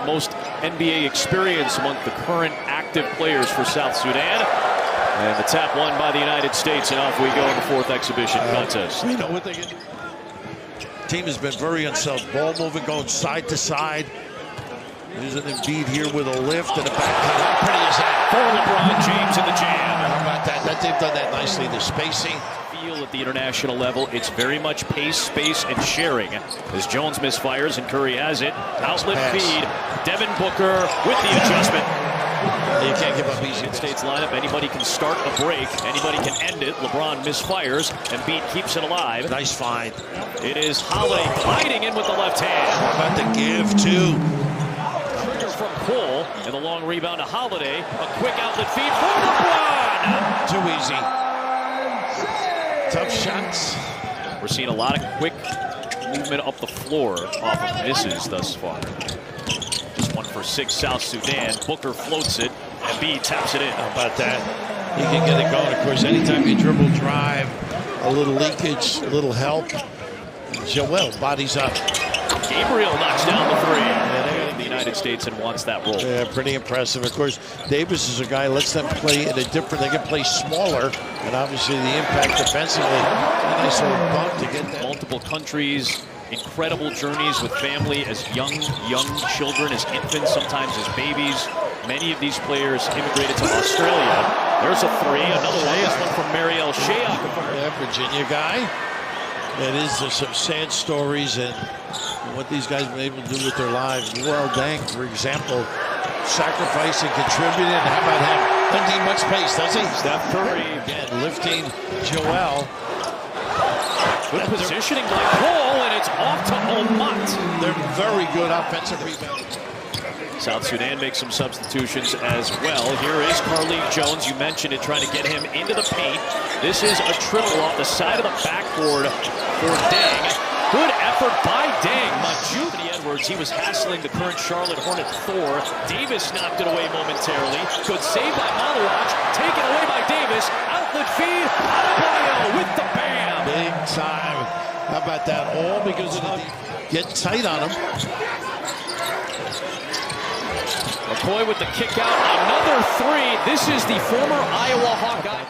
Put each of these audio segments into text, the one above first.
Most NBA experience among the current active players for South Sudan. And the tap won by the United States, and off we go in the fourth exhibition contest. You know what they get. Team has been very unsettled. Ball moving, going side to side. There's an Embiid here with a lift and a back. How pretty is that? For LeBron James in the jam. How about that? They've done that nicely. The spacing. Feel at the international level, it's very much pace, space, and sharing. As Jones misfires and Curry has it. Outlet feed. Devin Booker with the adjustment. You can't give up easy. United States lineup, anybody can start a break, anybody can end it. LeBron misfires, Embiid keeps it alive. Nice find. It is Holiday gliding in with the left hand. How about the give, too? From Cole, and the long rebound to Holiday. A quick outlet feed for LeBron. Too easy. Tough shots. We're seeing a lot of quick movement up the floor off of misses thus far. Just 1 for 6 South Sudan. Booker floats it, and Embiid taps it in. How about that? He can get it going. Of course, anytime you dribble drive, a little leakage, a little help. Joel bodies up. Gabriel knocks down the three. The United States and wants that role. Yeah, pretty impressive. Of course, Davis is a guy who lets them play in a different. They can play smaller, and obviously the impact defensively. A nice little bump to get that. Multiple countries, incredible journeys with family as young children, as infants, sometimes as babies. Many of these players immigrated to Australia. There's a three, another one. This one from Mariel Shayok. Yeah, Virginia guy. It is some sad stories and what these guys have been able to do with their lives. Well, Dang, for example, sacrificing, contributing. How about him? Doesn't need much pace, does he? Steph Curry again lifting Joel. Good positioning by Cole, and it's off to Omat. They're very good offensive rebounders. South Sudan makes some substitutions as well. Here is Carlik Jones. You mentioned it, trying to get him into the paint. This is a triple off the side of the backboard for Dang. Good effort by Dang. Majuvni Edwards, he was hassling the current Charlotte Hornet Thor. Davis knocked it away momentarily. Good save by Malawach. Taken away by Davis. Outlet feed. Adebayo with the bam. Big time. How about that? All because of the get tight on him. McCoy with the kick out, another three. This is the former Iowa Hawkeye.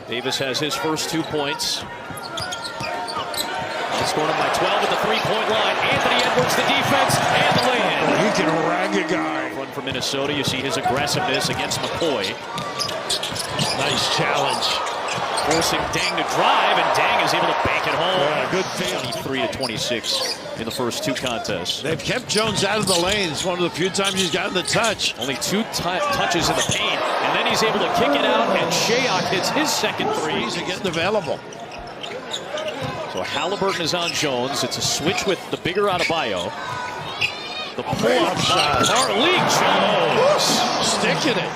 Davis has his first 2 points. Scored him by 12 at the three-point line. Anthony Edwards, the defense, and the lay-in. He can rag a guy. Run for Minnesota. You see his aggressiveness against McCoy. Nice challenge. Forcing Dang to drive, and Dang is able to bank it home. Yeah, good feel. 23-26 in the first 2 contests. They've kept Jones out of the lane. It's one of the few times he's gotten the touch. Only 2 touches in the paint, and then he's able to kick it out, and Shayok hits his second three. He's getting available. So Halliburton is on Jones. It's a switch with the bigger Adebayo. The pull-up shot. Carlik Jones sticking it.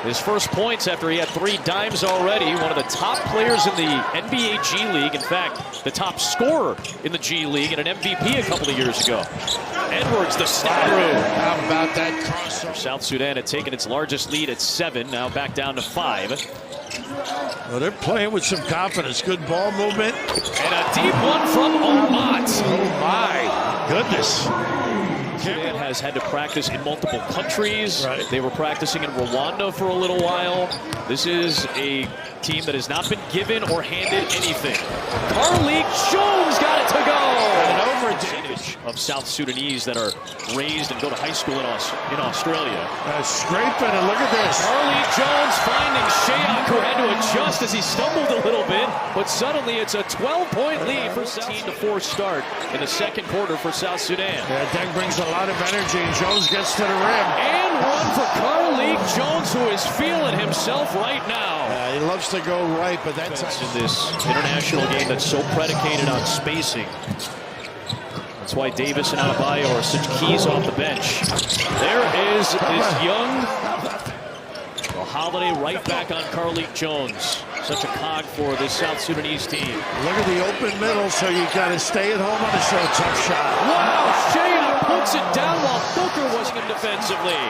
His first points after he had 3 dimes already. One of the top players in the NBA G League. In fact, the top scorer in the G League and an MVP a couple of years ago. Edwards, the step through. How about that crossover? South Sudan had taken its largest lead at 7, now back down to 5. Well, they're playing with some confidence. Good ball movement. And a deep one from Omat. Oh, my goodness. Sudan has had to practice in multiple countries. Right. They were practicing in Rwanda for a little while. This is a team that has not been given or handed anything. Carlik Jones got it to go. And over percentage of South Sudanese that are raised and go to high school in Australia. Scraping, and look at this. Carlik Jones finding Shayok, who had to adjust as he stumbled a little bit, but suddenly it's a 12-point lead for 17-4 start in the second quarter for South Sudan. Yeah, Deng brings a lot of energy, and Jones gets to the rim. And one for Carlik Jones, who is feeling himself right now. He loves to go right, but that's in this international game that's so predicated on spacing. That's why Davis and Adebayo are such keys off the bench. There is this young Holiday right back on Carlik Jones. Such a cog for this South Sudanese team. Look at the open middle, so you got to stay at home on a show. Tough shot. Wow, Shayok puts it down while Booker was in defensively.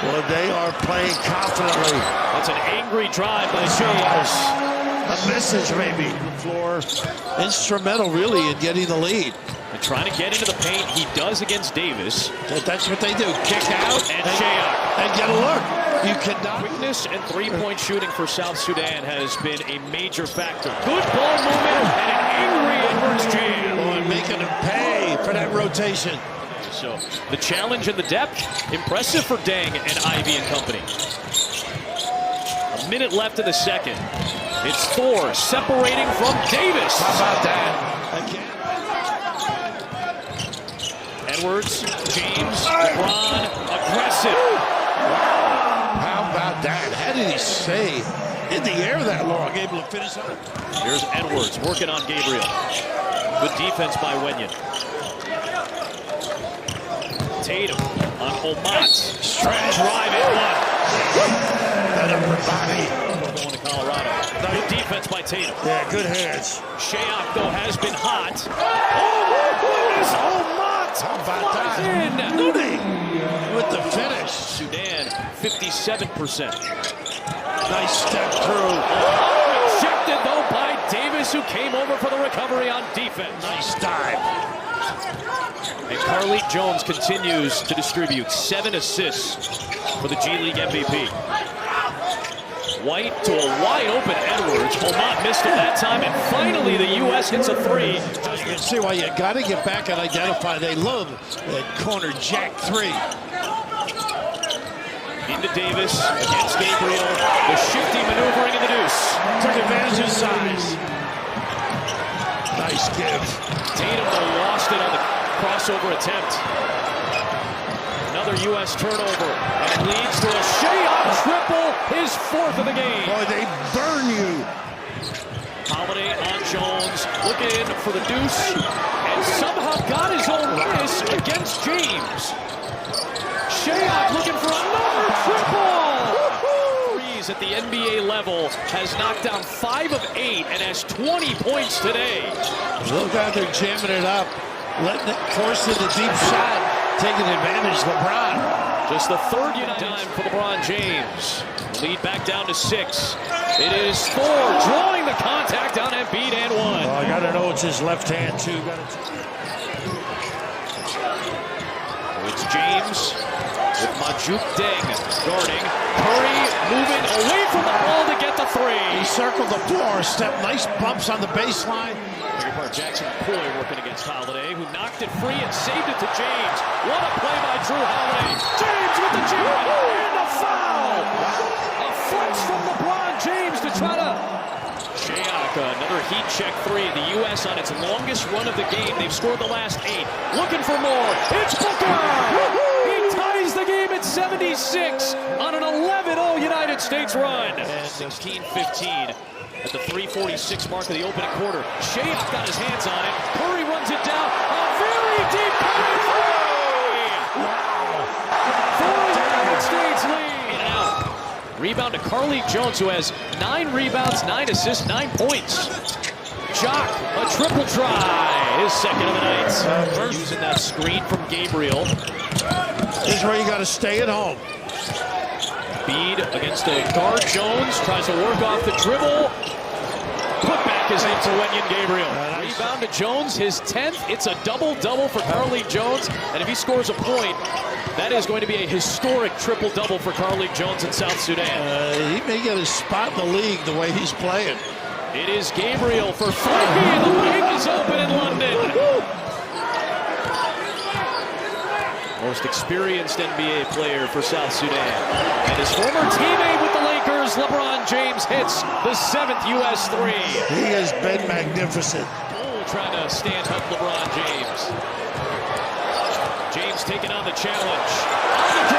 Well, they are playing confidently. That's an angry drive by Shayok. a message maybe. The floor, instrumental really in getting the lead. And trying to get into the paint, he does against Davis. That's what they do, kick out and Shayok. And get a look. You cannot. Quickness and three-point shooting for South Sudan has been a major factor. Good ball movement and an angry Edwards jam. Oh, and making him pay for that rotation. So the challenge and the depth, impressive for Deng and Ivy and company. A minute left in the second. It's Thor separating from Davis. How about that? Again. Edwards, James, LeBron, aggressive. How about that? How did he stay in the air that long, able to finish up? Here's Edwards working on Gabriel. Good defense by Wenyon. Tatum on Omat. Strong drive in one. That upper body. Going to Colorado. Good defense by Tatum. Yeah, good hands. Shayok, though, has been hot. Oh, goodness! Omat! How about that? In. Moody with the finish. Sudan, 57%. Nice step through. Rejected, though, by Davis, who came over for the recovery on defense. Nice dive. And Carly Jones continues to distribute 7 assists for the G League MVP. White to a wide open Edwards. Omat missed it that time, and finally the U.S. hits a three. You can see why you got to get back and identify. They love that corner jack three. Into Davis against Gabriel. The shifty maneuvering in the deuce. Took advantage of size. Nice give. Tatum though lost it on the crossover attempt. Another U.S. turnover, and it leads to a Shayok triple, his 4th of the game. Boy, they burn you. Holiday on Jones, looking for the deuce, and somehow got his own miss against James. Shayok looking for another triple. Threes at the NBA level, has knocked down 5 of 8 and has 20 points today. Look how they're jamming it up, letting it force in the deep shot, taking advantage of LeBron. Just the 3rd time for LeBron James. Lead back down to 6. It is Thor drawing the contact on Embiid and 1. Oh, I gotta know it's his left hand too. It's James with Majuk Deng guarding. Curry moving away from the ball to get the 3. He circled the floor, stepped nice bumps on the baseline. Jackson Coy working against Holiday, who knocked it free and saved it to James. What a play by Drew Holiday. James with the jam and a foul. A flex from LeBron James to try to... Shayok, another heat check 3. The U.S. on its longest run of the game. They've scored the last 8. Looking for more. It's Booker. He ties the game at 76 on an 11-0 United States run. And 16-15. At the 3:46 mark of the opening quarter. Shayok got his hands on it. Curry runs it down. A very deep Curry three! Wow! For the United States lead. In and out. Rebound to Carly Jones, who has 9 rebounds, 9 assists, 9 points. Jock, a triple try. His 2nd of the night. Using that screen from Gabriel. This is where you got to stay at home. Bede against a guard. Jones tries to work off the dribble. Putback is into Wenyon Gabriel. Rebound to Jones, his 10th. It's a double-double for Carly Jones. And if he scores a point, that is going to be a historic triple-double for Carly Jones in South Sudan. He may get a spot in the league the way he's playing. It is Gabriel for 3. The bank is open in London. Most experienced NBA player for South Sudan. And his former teammate with the Lakers, LeBron James, hits the 7th U.S. 3. He has been magnificent. Bull trying to stand up LeBron James. James taking on the challenge. On the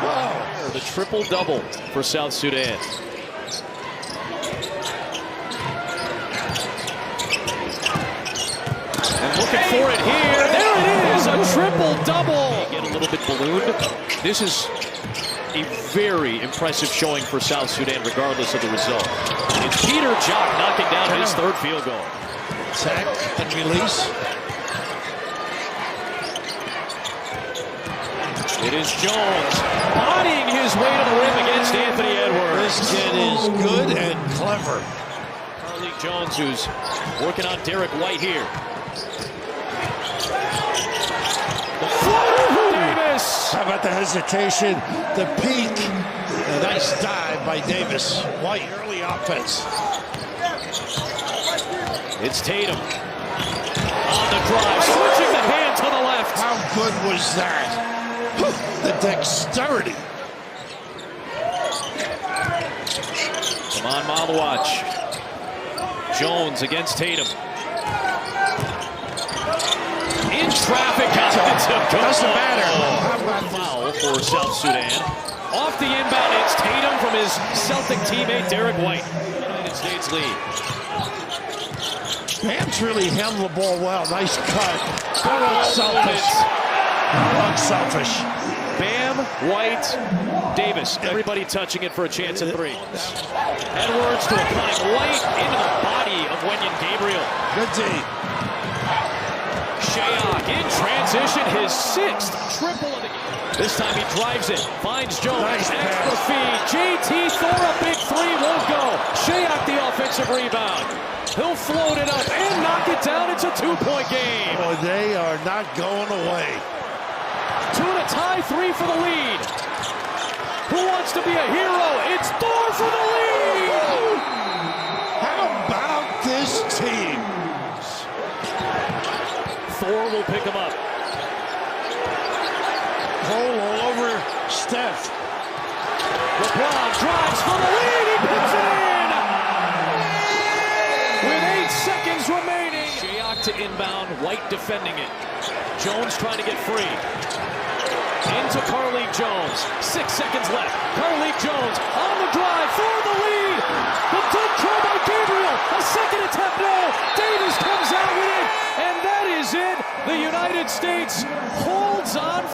drive. The triple-double for South Sudan. And looking for it here. There it is, a triple-double. Get a little bit ballooned. This is a very impressive showing for South Sudan, regardless of the result. It's Peter Jock knocking down his 3rd field goal. Sack and release. It is Jones bodying his way to the rim against Anthony Edwards. This kid is good and clever. Carlik Jones, who's working on Derek White here. The floater for Davis. How about the hesitation, the peak? A nice dive by Davis. White, early offense. It's Tatum. On the drive, switching the hand to the left. How good was that? The dexterity. Come on, Malawach. Jones against Tatum. In traffic. Doesn't matter. Foul for South Sudan. Off the inbound, it's Tatum from his Celtic teammate Derek White. United States lead. Bam's really handled the ball well. Nice cut. Unselfish. Unselfish. Bam, White, Davis. Everybody touching it for a chance at three. Edwards to a cutting White into the body of Wenyen Gabriel. Good D. Shayok in transition, his sixth triple of the game. This time he drives it, finds Jones, Nice extra pass. feed. JT Thor, a big three, won't go. Shayok the offensive rebound. He'll float it up and knock it down. It's a two-point game. Oh, they are not going away. 2 to tie, 3 for the lead. Who wants to be a hero? It's Thor for the lead. How about this team? Thor will pick him up. Cole all over Steph. LeBron drives for the lead. He puts it in. With 8 seconds remaining. Shayok to inbound. White defending it. Jones trying to get free. Into Carlik Jones. 6 seconds left. Carlik Jones on the drive for the lead. The dunk try by Gabriel. A second attempt. No. Davis comes out with it. And that is it. The United States holds on.